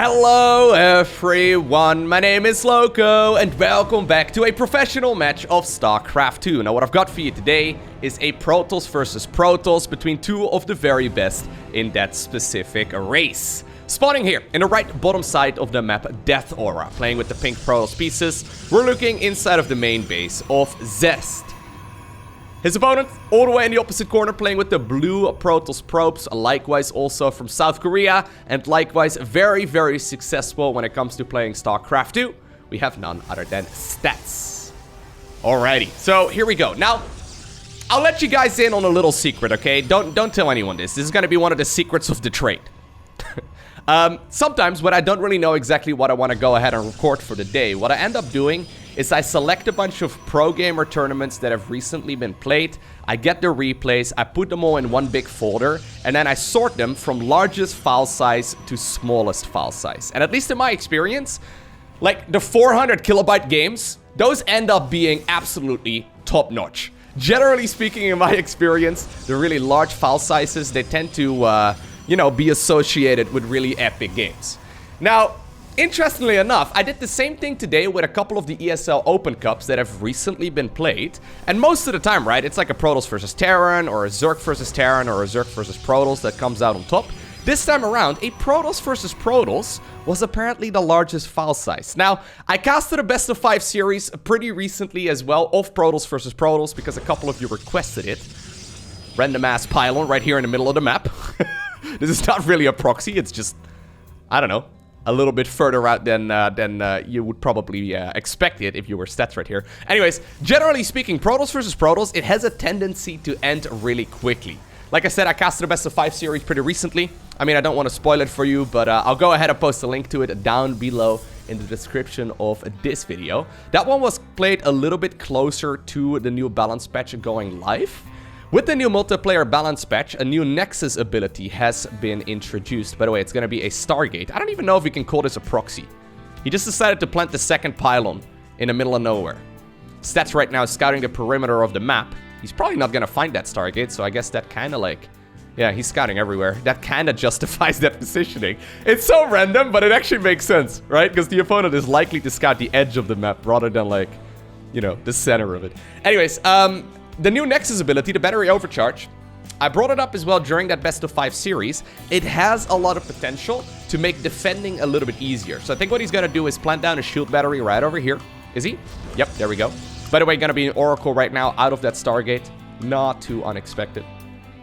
Hello everyone, my name is Lowko and welcome back to a professional match of StarCraft 2. Now what I've got for you today is a Protoss versus Protoss between two of the very best in that specific race. Spawning here in the right bottom side of the map, Death Aura, playing with the pink Protoss pieces. We're looking inside of the main base of Zest. His opponent, all the way in the opposite corner, playing with the blue Protoss probes, likewise also from South Korea, and likewise very, very successful when it comes to playing StarCraft 2. We have none other than Stats. Alrighty, so here we go. Now, I'll let you guys in on a little secret, okay? Don't tell anyone this. This is gonna be one of the secrets of the trade. Sometimes when I don't really know exactly what I want to go ahead and record for the day, what I end up doing is I select a bunch of pro gamer tournaments that have recently been played. I get the replays, I put them all in one big folder, and then I sort them from largest file size to smallest file size. And at least in my experience, like the 400 kilobyte games, those end up being absolutely top notch. Generally speaking, in my experience, the really large file sizes, they tend to you know, be associated with really epic games. Now, interestingly enough, I did the same thing today with a couple of the ESL Open Cups that have recently been played. And most of the time, right, it's like a Protoss versus Terran, or a Zerg versus Terran, or a Zerg versus Protoss that comes out on top. This time around, a Protoss versus Protoss was apparently the largest file size. Now, I casted a best of 5 series pretty recently as well of Protoss versus Protoss because a couple of you requested it. Random ass pylon right here in the middle of the map. This is not really a proxy, it's just, I don't know, a little bit further out than you would probably expect it if you were stats right here. Anyways, generally speaking, Protoss versus Protoss, it has a tendency to end really quickly. Like I said, I casted a best of 5 series pretty recently. I mean, I don't want to spoil it for you, but I'll go ahead and post a link to it down below in the description of this video. That one was played a little bit closer to the new balance patch going live. With the new multiplayer balance patch, a new Nexus ability has been introduced. By the way, it's going to be a Stargate. I don't even know if we can call this a proxy. He just decided to plant the second pylon in the middle of nowhere. Stats right now is scouting the perimeter of the map. He's probably not going to find that Stargate, so I guess that kind of like... Yeah, he's scouting everywhere. That kind of justifies that positioning. It's so random, but it actually makes sense, right? Because the opponent is likely to scout the edge of the map rather than like, you know, the center of it. Anyways, the new Nexus ability, the battery overcharge, I brought it up as well during that best of 5 series. It has a lot of potential to make defending a little bit easier. So I think what he's going to do is plant down a shield battery right over here. Is he? Yep, there we go. By the way, going to be an Oracle right now out of that Stargate. Not too unexpected.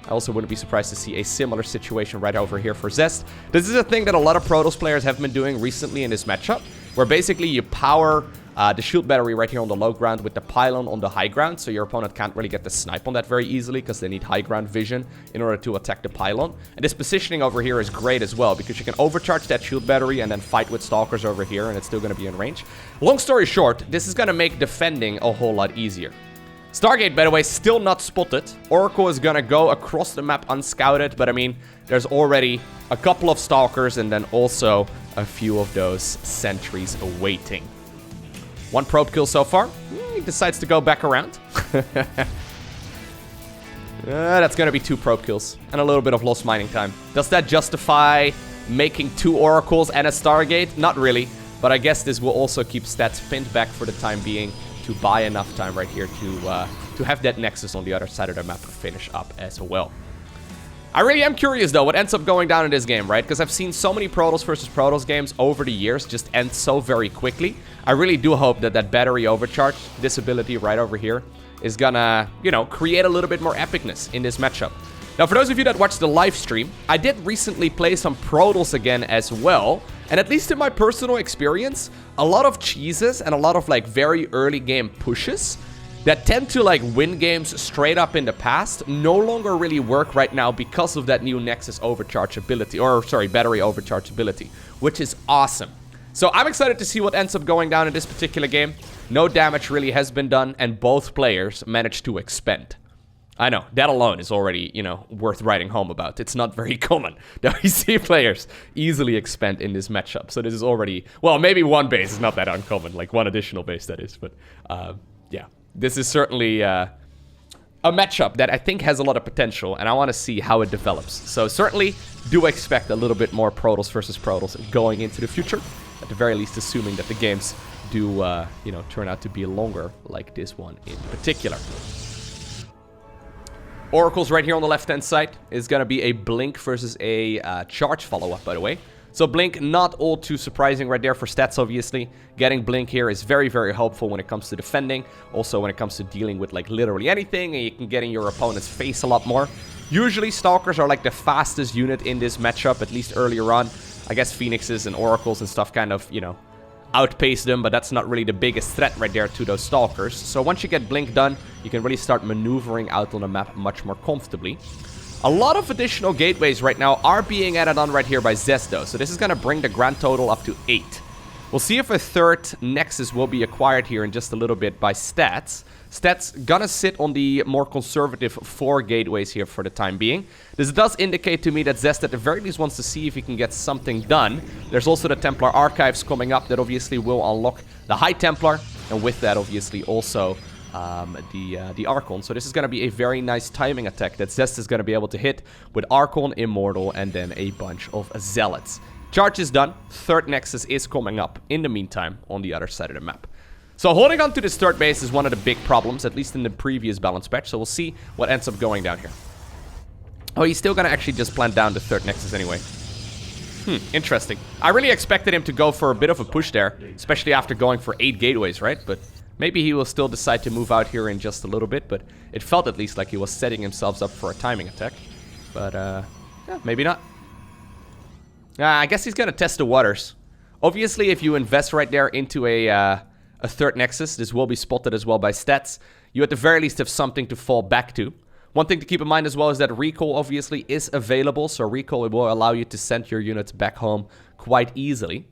I also wouldn't be surprised to see a similar situation right over here for Zest. This is a thing that a lot of Protoss players have been doing recently in this matchup, where basically you power the shield battery right here on the low ground with the pylon on the high ground, so your opponent can't really get the snipe on that very easily because they need high ground vision in order to attack the pylon. And this positioning over here is great as well because you can overcharge that shield battery and then fight with stalkers over here and it's still going to be in range. Long story short, this is going to make defending a whole lot easier. Stargate, by the way, still not spotted. Oracle is going to go across the map unscouted, but I mean, there's already a couple of stalkers and then also a few of those sentries awaiting. One probe kill so far. He decides to go back around. That's going to be 2 probe kills and a little bit of lost mining time. Does that justify making 2 oracles and a Stargate? Not really, but I guess this will also keep stats pinned back for the time being to buy enough time right here to have that Nexus on the other side of the map to finish up as well. I really am curious, though, what ends up going down in this game, right? Because I've seen so many Protoss versus Protoss games over the years just end so very quickly. I really do hope that that battery overcharge, this ability right over here, is gonna, you know, create a little bit more epicness in this matchup. Now, for those of you that watched the live stream, I did recently play some Protoss again as well. And at least in my personal experience, a lot of cheeses and a lot of, like, very early game pushes that tend to like win games straight up in the past no longer really work right now because of that new Nexus overcharge ability, or sorry, battery overcharge ability, which is awesome. So I'm excited to see what ends up going down in this particular game. No damage really has been done, and both players managed to expend. I know, that alone is already, you know, worth writing home about. It's not very common that we see players easily expend in this matchup. So this is already, well, maybe one base is not that uncommon, like one additional base that is, but yeah. This is certainly a matchup that I think has a lot of potential, and I want to see how it develops. So certainly do expect a little bit more Protoss versus Protoss going into the future. At the very least, assuming that the games do, you know, turn out to be longer, like this one in particular. Oracles right here on the left-hand side is going to be a Blink versus a Charge follow-up, by the way. So Blink, not all too surprising right there for stats, obviously. Getting Blink here is very, very helpful when it comes to defending. Also when it comes to dealing with, like, literally anything. And you can get in your opponent's face a lot more. Usually, Stalkers are, like, the fastest unit in this matchup, at least earlier on. I guess Phoenixes and Oracles and stuff kind of, you know, outpace them. But that's not really the biggest threat right there to those Stalkers. So once you get Blink done, you can really start maneuvering out on the map much more comfortably. A lot of additional gateways right now are being added on right here by Zest, though. So this is going to bring the grand total up to 8. We'll see if a third Nexus will be acquired here in just a little bit by Stats. Stats gonna sit on the more conservative 4 gateways here for the time being. This does indicate to me that Zest at the very least wants to see if he can get something done. There's also the Templar Archives coming up that obviously will unlock the High Templar. And with that, obviously, also the Archon. So this is going to be a very nice timing attack that Zest is going to be able to hit with Archon, Immortal, and then a bunch of Zealots. Charge is done. Third Nexus is coming up in the meantime on the other side of the map. So holding on to this third base is one of the big problems, at least in the previous balance patch. So we'll see what ends up going down here. Oh, he's still going to actually just plant down the third Nexus anyway. Interesting. I really expected him to go for a bit of a push there, especially after going for 8 gateways, right? But maybe he will still decide to move out here in just a little bit, but it felt at least like he was setting himself up for a timing attack. But, yeah, maybe not. I guess he's going to test the waters. Obviously, if you invest right there into a third Nexus, this will be spotted as well by Stats. You at the very least have something to fall back to. One thing to keep in mind as well is that recall obviously is available, so recall will allow you to send your units back home quite easily.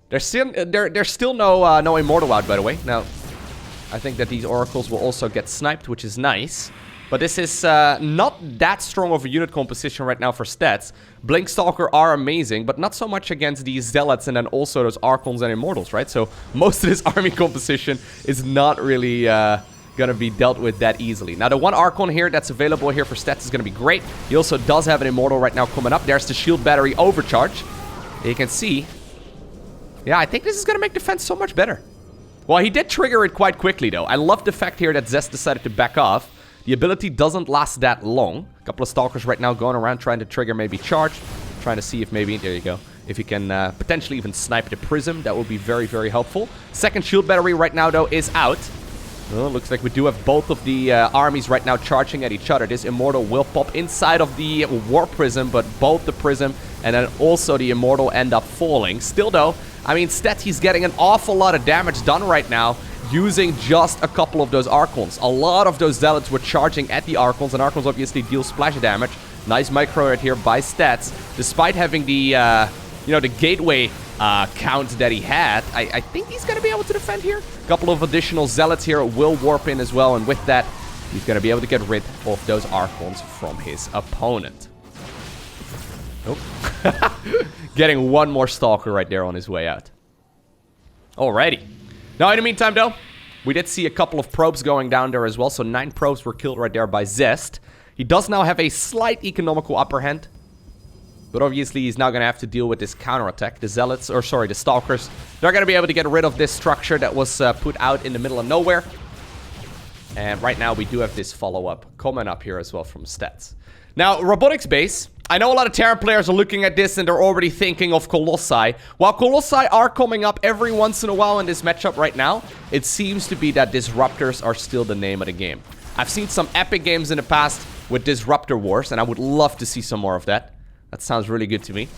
There's still no Immortal out, by the way. Now, I think that these Oracles will also get sniped, which is nice. But this is not that strong of a unit composition right now for Stats. Blink Stalker are amazing, but not so much against these Zealots and then also those Archons and Immortals, right? So most of this army composition is not really gonna be dealt with that easily. Now, the one Archon here that's available here for Stats is gonna be great. He also does have an Immortal right now coming up. There's the shield battery overcharge. You can see. Yeah, I think this is gonna make defense so much better. Well, he did trigger it quite quickly, though. I love the fact here that Zest decided to back off. The ability doesn't last that long. A couple of Stalkers right now going around trying to trigger maybe Charge. Trying to see if maybe, there you go, if you can potentially even snipe the Prism. That would be very, very helpful. Second shield battery right now, though, is out. Well, looks like we do have both of the armies right now charging at each other. This Immortal will pop inside of the War Prism, but both the Prism and then also the Immortal end up falling. Still, though, I mean, Stat, he's getting an awful lot of damage done right now using just a couple of those Archons. A lot of those Zealots were charging at the Archons, and Archons obviously deal splash damage. Nice micro right here by Stats. Despite having the, you know, the gateway count that he had, I think he's going to be able to defend here. A couple of additional Zealots here will warp in as well, and with that, he's going to be able to get rid of those Archons from his opponent. Nope. Getting one more Stalker right there on his way out. Alrighty. Now, in the meantime, though, we did see a couple of probes going down there as well. So 9 probes were killed right there by Zest. He does now have a slight economical upper hand. But obviously, he's now going to have to deal with this counterattack. The Zealots, or sorry, the Stalkers, they're going to be able to get rid of this structure that was put out in the middle of nowhere. And right now, we do have this follow-up coming up here as well from Stats. Now, Robotics Base. I know a lot of Terran players are looking at this and they're already thinking of Colossi. While Colossi are coming up every once in a while in this matchup right now, it seems to be that Disruptors are still the name of the game. I've seen some epic games in the past with Disruptor Wars, and I would love to see some more of that. That sounds really good to me.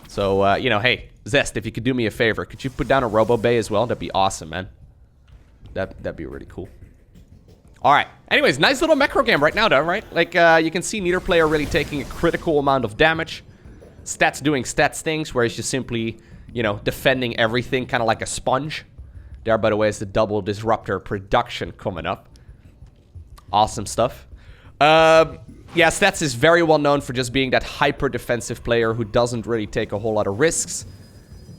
So, you know, hey, Zest, if you could do me a favor, could you put down a Robo Bay as well? That'd be awesome, man. That'd be really cool. Alright, anyways, nice little macro game right now, though, right? Like, you can see neither player really taking a critical amount of damage. Stats doing stats things, where he's just simply, you know, defending everything, kind of like a sponge. There, by the way, is the double Disruptor production coming up. Awesome stuff. Yeah, Stats is very well known for just being that hyper-defensive player who doesn't really take a whole lot of risks.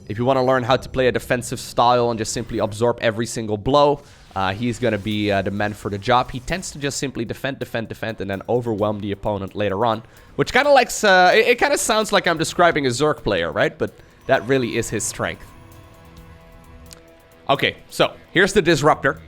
If you want to learn how to play a defensive style and just simply absorb every single blow, he's going to be the man for the job. He tends to just simply defend, and then overwhelm the opponent later on. Which kind of likes, it kind of sounds like I'm describing a Zerg player, right? But that really is his strength. Okay, so here's the Disruptor.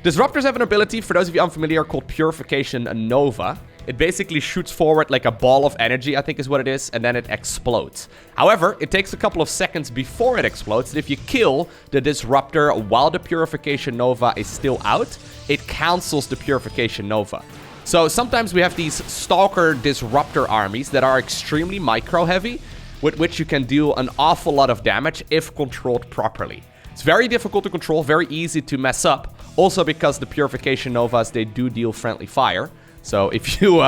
Disruptors have an ability, for those of you unfamiliar, called Purification Nova. It basically shoots forward like a ball of energy, I think is what it is, and then it explodes. However, it takes a couple of seconds before it explodes, and if you kill the Disruptor while the Purification Nova is still out, it cancels the Purification Nova. So sometimes we have these Stalker Disruptor armies that are extremely micro-heavy, with which you can deal an awful lot of damage if controlled properly. It's very difficult to control, very easy to mess up, also because the Purification Novas, they do deal friendly fire. So if you,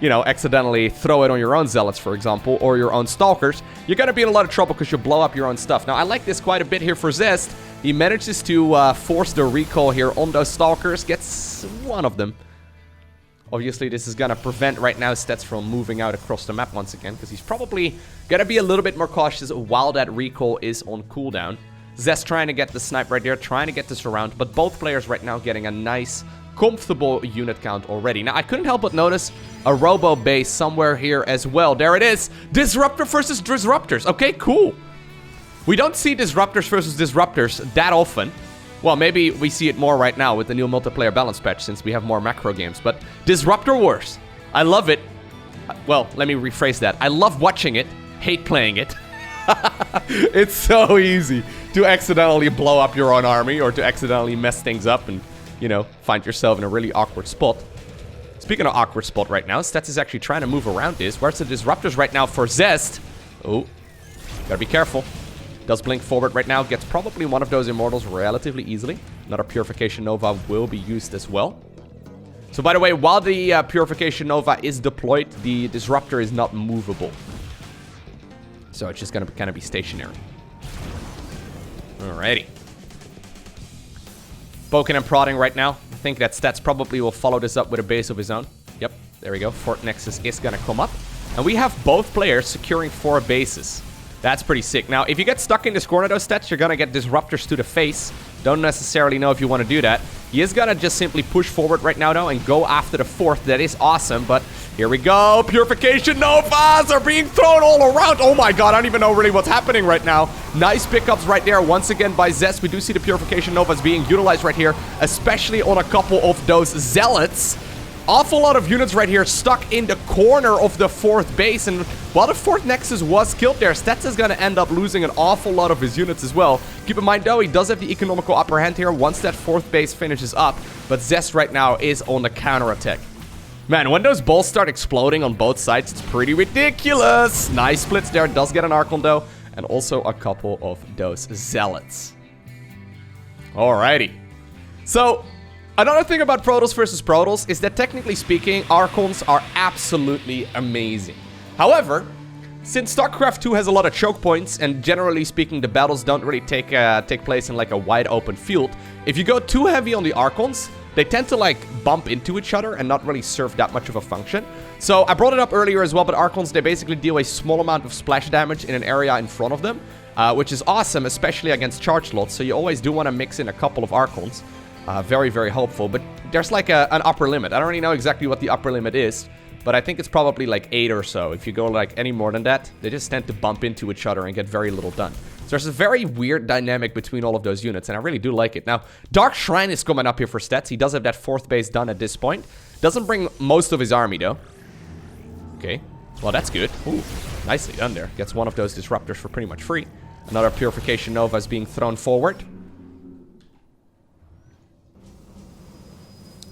you know, accidentally throw it on your own Zealots, for example, or your own Stalkers, you're going to be in a lot of trouble because you blow up your own stuff. Now, I like this quite a bit here for Zest. He manages to force the recall here on those Stalkers, gets one of them. Obviously, this is going to prevent right now Stats from moving out across the map once again, because he's probably going to be a little bit more cautious while that recall is on cooldown. Zest trying to get the snipe right there, trying to get the surround, but both players right now getting a nice, comfortable unit count already. Now, I couldn't help but notice a Robo base somewhere here as well. There it is. Disruptor versus Disruptors. Okay, cool. We don't see Disruptors versus Disruptors that often. Well, maybe we see it more right now with the new multiplayer balance patch since we have more macro games. But Disruptor Wars. I love it. Well, let me rephrase that. I love watching it, hate playing it. It's so easy to accidentally blow up your own army or to accidentally mess things up and, you know, find yourself in a really awkward spot. Speaking of awkward spot right now, Stats is actually trying to move around this. Where's the Disruptors right now for Zest? Oh, gotta be careful. Does blink forward right now, gets probably one of those Immortals relatively easily. Another Purification Nova will be used as well. So by the way, while the Purification Nova is deployed, the Disruptor is not movable. So it's just gonna kind of be stationary. Alrighty. Poking and prodding right now. I think that Stats probably will follow this up with a base of his own. Yep, there we go. Fort Nexus is gonna come up. And we have both players securing 4 bases. That's pretty sick. Now, if you get stuck in this corner, those Stats, you're gonna get Disruptors to the face. Don't necessarily know if you want to do that. He is gonna just simply push forward right now, though, and go after the 4th. That is awesome, but here we go. Purification Novas are being thrown all around. Oh my god, I don't even know really what's happening right now. Nice pickups right there once again by Zest. We do see the Purification Novas being utilized right here, especially on a couple of those Zealots. Awful lot of units right here stuck in the corner of the 4th base, and while the 4th Nexus was killed there, Stats is going to end up losing an awful lot of his units as well. Keep in mind though, he does have the economical upper hand here once that 4th base finishes up, but Zest right now is on the counter-attack. Man, when those balls start exploding on both sides, it's pretty ridiculous. Nice splits there, does get an Archon though, and also a couple of those Zealots. Alrighty. So, another thing about Protoss versus Protoss is that technically speaking, Archons are absolutely amazing. However, since StarCraft 2 has a lot of choke points, and generally speaking, the battles don't really take place in like a wide open field, if you go too heavy on the Archons, they tend to like bump into each other and not really serve that much of a function. So I brought it up earlier as well, but Archons, they basically deal a small amount of splash damage in an area in front of them, which is awesome, especially against charge lots. So you always do want to mix in a couple of Archons. Very, very helpful, but there's like an upper limit. I don't really know exactly what the upper limit is, but I think it's probably like 8 or so. If you go like any more than that, they just tend to bump into each other and get very little done. So there's a very weird dynamic between all of those units, and I really do like it. Now, Dark Shrine is coming up here for Stats. He does have that 4th base done at this point. Doesn't bring most of his army, though. Okay, well, that's good. Ooh, nicely done there. Gets one of those Disruptors for pretty much free. Another Purification Nova is being thrown forward.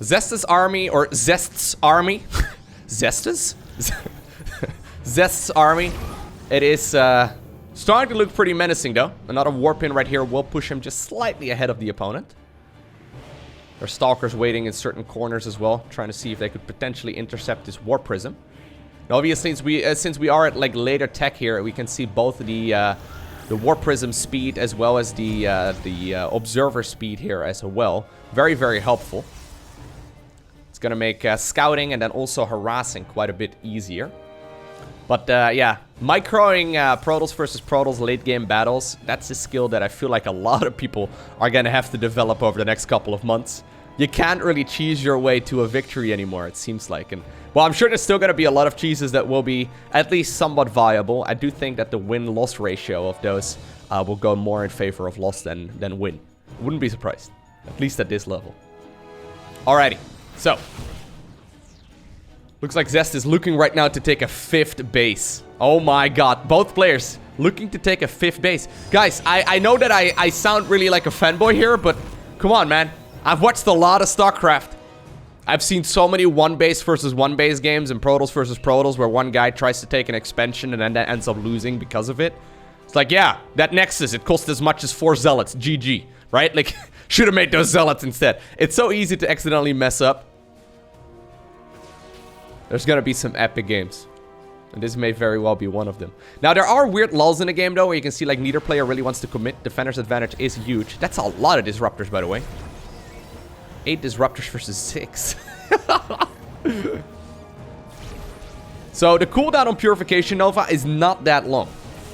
Zest's army, or Zest's army. Zest's? Zest's army. It is starting to look pretty menacing, though. Another Warp in right here will push him just slightly ahead of the opponent. There's Stalkers waiting in certain corners as well, trying to see if they could potentially intercept this Warp Prism. Now, obviously, since we are at like later tech here, we can see both the Warp Prism speed as well as the Observer speed here as well. Very, very helpful. Going to make scouting and then also harassing quite a bit easier. But yeah, microing Protoss versus Protoss late game battles, that's a skill that I feel like a lot of people are going to have to develop over the next couple of months. You can't really cheese your way to a victory anymore, it seems like. And well, I'm sure there's still going to be a lot of cheeses that will be at least somewhat viable. I do think that the win-loss ratio of those will go more in favor of loss than win. Wouldn't be surprised, at least at this level. Alrighty, so looks like Zest is looking right now to take a 5th base. Oh my god, both players looking to take a 5th base. Guys, I know that I sound really like a fanboy here, but come on, man. I've watched a lot of StarCraft. I've seen so many 1 base versus 1 base games and Protoss versus Protoss where one guy tries to take an expansion and then that ends up losing because of it. It's like, yeah, that Nexus, it cost as much as 4 Zealots. GG, right? Like, should have made those Zealots instead. It's so easy to accidentally mess up. There's gonna be some epic games. And this may very well be one of them. Now, there are weird lulls in the game, though, where you can see, like, neither player really wants to commit. Defender's advantage is huge. That's a lot of Disruptors, by the way. 8 Disruptors versus 6. So, the cooldown on Purification Nova is not that long.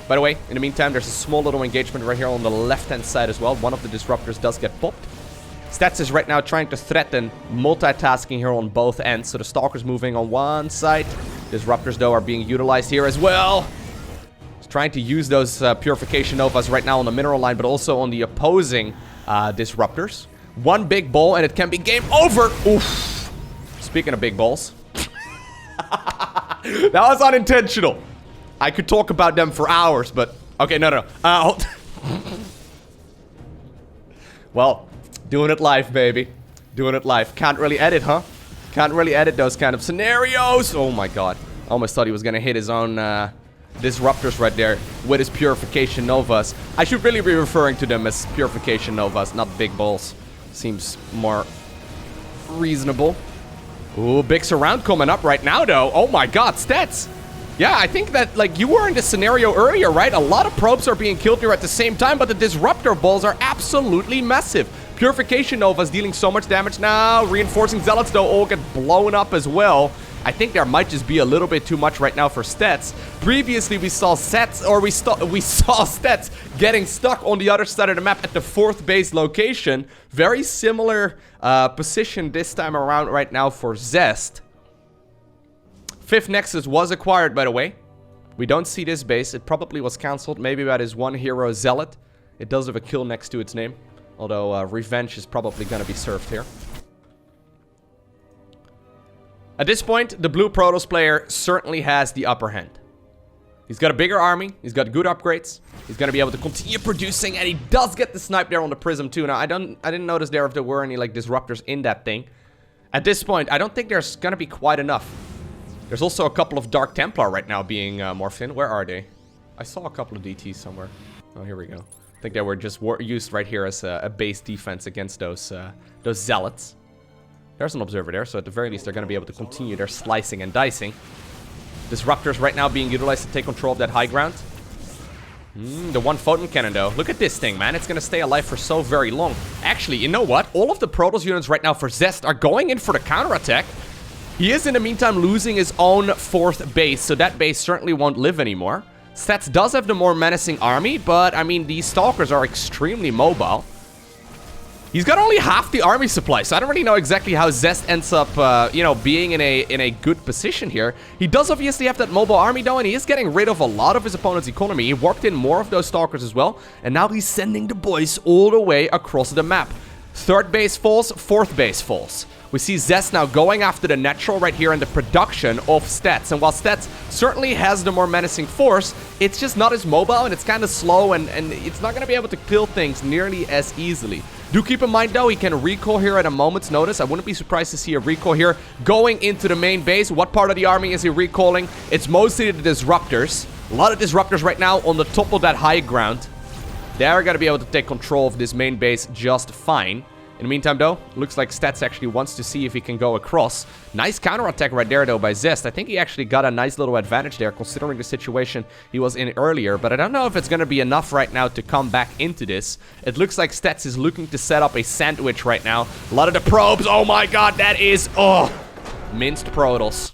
By the way, in the meantime, there's a small little engagement right here on the left-hand side as well. One of the Disruptors does get popped. Stats is right now trying to threaten multitasking here on both ends. So the Stalker's moving on one side. Disruptors, though, are being utilized here as well. He's trying to use those Purification Novas right now on the mineral line, but also on the opposing Disruptors. One big ball, and it can be game over. Oof. Speaking of big balls. That was unintentional. I could talk about them for hours, but... Okay, no. Well... Doing it live, baby. Doing it live. Can't really edit, huh? Can't really edit those kind of scenarios. Oh my god. Almost thought he was gonna hit his own Disruptors right there with his Purification Novas. I should really be referring to them as Purification Novas, not big balls. Seems more reasonable. Ooh, big surround coming up right now, though. Oh my god, stats. Yeah, I think that, like, you were in this scenario earlier, right? A lot of probes are being killed here at the same time, but the Disruptor balls are absolutely massive. Purification Nova's dealing so much damage now. Reinforcing Zealots, though, all get blown up as well. I think there might just be a little bit too much right now for stats. Previously, we saw stats getting stuck on the other side of the map at the 4th base location. Very similar position this time around right now for Zest. 5th Nexus was acquired, by the way. We don't see this base. It probably was cancelled, maybe by his one hero Zealot. It does have a kill next to its name. Although, revenge is probably going to be served here. At this point, the blue Protoss player certainly has the upper hand. He's got a bigger army. He's got good upgrades. He's going to be able to continue producing. And he does get the snipe there on the Prism, too. Now, I didn't notice there if there were any, like, Disruptors in that thing. At this point, I don't think there's going to be quite enough. There's also a couple of Dark Templar right now being morphed in. Where are they? I saw a couple of DTs somewhere. Oh, here we go. I think they were just used right here as a base defense against those Zealots. There's an observer there, so at the very least they're going to be able to continue their slicing and dicing. Disruptors right now being utilized to take control of that high ground. The one photon cannon, though. Look at this thing, man. It's going to stay alive for so very long. Actually, you know what? All of the Protoss units right now for Zest are going in for the counterattack. He is, in the meantime, losing his own 4th base, so that base certainly won't live anymore. Stats does have the more menacing army, but, I mean, these Stalkers are extremely mobile. He's got only half the army supply, so I don't really know exactly how Zest ends up, you know, being in a good position here. He does obviously have that mobile army, though, and he is getting rid of a lot of his opponent's economy. He warped in more of those Stalkers as well, and now he's sending the boys all the way across the map. 3rd base falls, 4th base falls. We see Zest now going after the natural right here in the production of stats. And while stats certainly has the more menacing force, it's just not as mobile and it's kind of slow and it's not going to be able to kill things nearly as easily. Do keep in mind, though, he can recall here at a moment's notice. I wouldn't be surprised to see a recall here going into the main base. What part of the army is he recalling? It's mostly the Disruptors. A lot of Disruptors right now on the top of that high ground. They're going to be able to take control of this main base just fine. In the meantime, though, looks like Stats actually wants to see if he can go across. Nice counterattack right there, though, by Zest. I think he actually got a nice little advantage there, considering the situation he was in earlier. But I don't know if it's going to be enough right now to come back into this. It looks like Stats is looking to set up a sandwich right now. A lot of the probes. Oh, my God, that is... Oh, minced Protoss.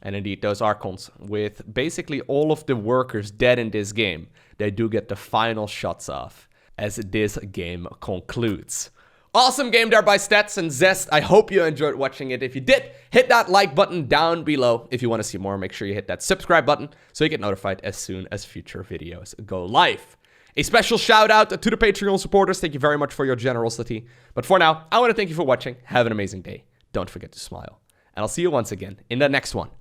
And indeed, those Archons, with basically all of the workers dead in this game, they do get the final shots off as this game concludes. Awesome game there by Stats and Zest. I hope you enjoyed watching it. If you did, hit that like button down below. If you want to see more, make sure you hit that subscribe button so you get notified as soon as future videos go live. A special shout out to the Patreon supporters. Thank you very much for your generosity. But for now, I want to thank you for watching. Have an amazing day. Don't forget to smile. And I'll see you once again in the next one.